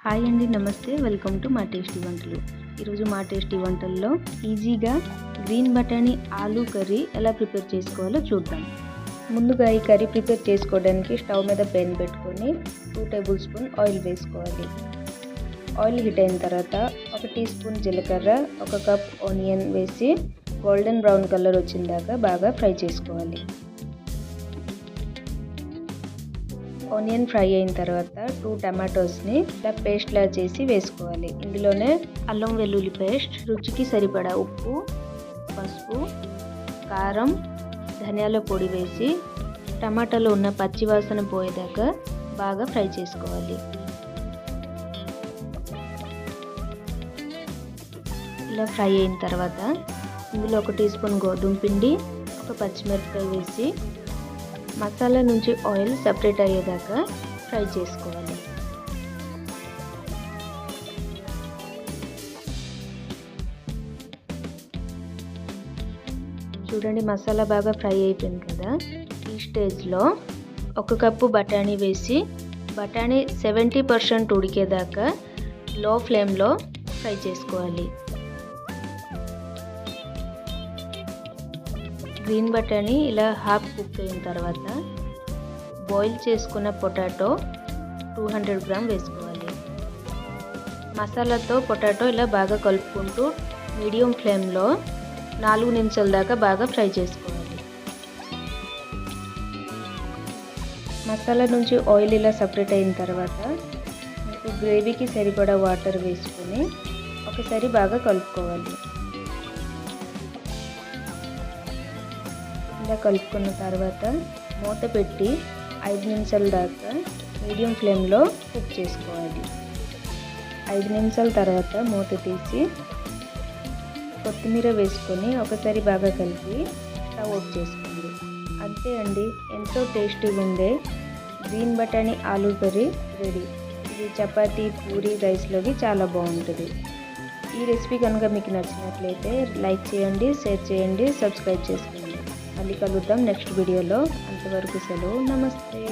Hi అండి, నమస్తే. Welcome to మా టేస్టీ వంటలు. ఈరోజు మా టేస్టీ వంటల్లో ఈజీగా గ్రీన్ బటానీ ఆలూ కర్రీ ఎలా ప్రిపేర్ చేసుకోవాలో చూద్దాం. ముందుగా ఈ కర్రీ ప్రిపేర్ చేసుకోవడానికి స్టవ్ మీద పెన్ పెట్టుకొని 2 టేబుల్ స్పూన్ ఆయిల్ వేసుకోవాలి. ఆయిల్ హీట్ అయిన తర్వాత 1 టీ స్పూన్ జీలకర్ర, 1 కప్ ఆనియన్ వేసి గోల్డెన్ బ్రౌన్ కలర్ వచ్చిందాకా బాగా ఫ్రై చేసుకోవాలి. ఆనియన్ ఫ్రై అయిన తర్వాత 2 టమాటోస్ని ఇలా పేస్ట్లా చేసి వేసుకోవాలి. ఇందులోనే అల్లం వెల్లుల్లి పేస్ట్, రుచికి సరిపడా ఉప్పు, పసుపు, కారం, ధనియాల పొడి వేసి టమాటాలో ఉన్న పచ్చివాసన పోయేదాకా బాగా ఫ్రై చేసుకోవాలి. ఇలా ఫ్రై అయిన తర్వాత ఇందులో 1 టీ స్పూన్ గోధుమ పిండి, 1 పచ్చిమిరపకాయ వేసి మసాలా నుంచి ఆయిల్ సెపరేట్ అయ్యేదాకా ఫ్రై చేసుకోవాలి. చూడండి, మసాలా బాగా ఫ్రై అయిపోయింది కదా. ఈ స్టేజ్లో 1 కప్పు బఠానీ వేసి బఠానీ 70% ఉడికేదాకా లో ఫ్లేమ్లో ఫ్రై చేసుకోవాలి. గ్రీన్ బటానీ ఇలా హాఫ్ కుక్ అయిన తర్వాత బాయిల్ చేసుకున్న పొటాటో 200 గ్రామ్ వేసుకోవాలి. మసాలాతో పొటాటో ఇలా బాగా కలుపుకుంటూ మీడియం ఫ్లేమ్లో 4 నిమిషాల దాకా బాగా ఫ్రై చేసుకోవాలి. మసాలా నుంచి ఆయిల్ ఇలా సపరేట్ అయిన తర్వాత మీకు గ్రేవీకి సరిపడా వాటర్ వేసుకొని ఒకసారి బాగా కలుపుకోవాలి. ఇలా కలుపుకున్న తర్వాత మూత పెట్టి 5 నిమిషాల దాకా మీడియం ఫ్లేమ్లో కుక్ చేసుకోవాలి. 5 నిమిషాల తర్వాత మూత తీసి కొత్తిమీర వేసుకొని ఒకసారి బాగా కలిపి స్టవ్ ఆఫ్ చేసుకోండి. అంతే అండి, ఎంతో టేస్టీగా ఉండే గ్రీన్ బటానీ ఆలూ కర్రీ రెడీ. ఇది చపాతీ, పూరి, రైస్లోకి చాలా బాగుంటుంది. ఈ రెసిపీ కనుక మీకు నచ్చినట్లయితే లైక్ చేయండి, షేర్ చేయండి, సబ్స్క్రైబ్ చేసుకోండి. మళ్ళీ కలుద్దాం నెక్స్ట్ వీడియోలో. అంతవరకు సెలవు, నమస్తే.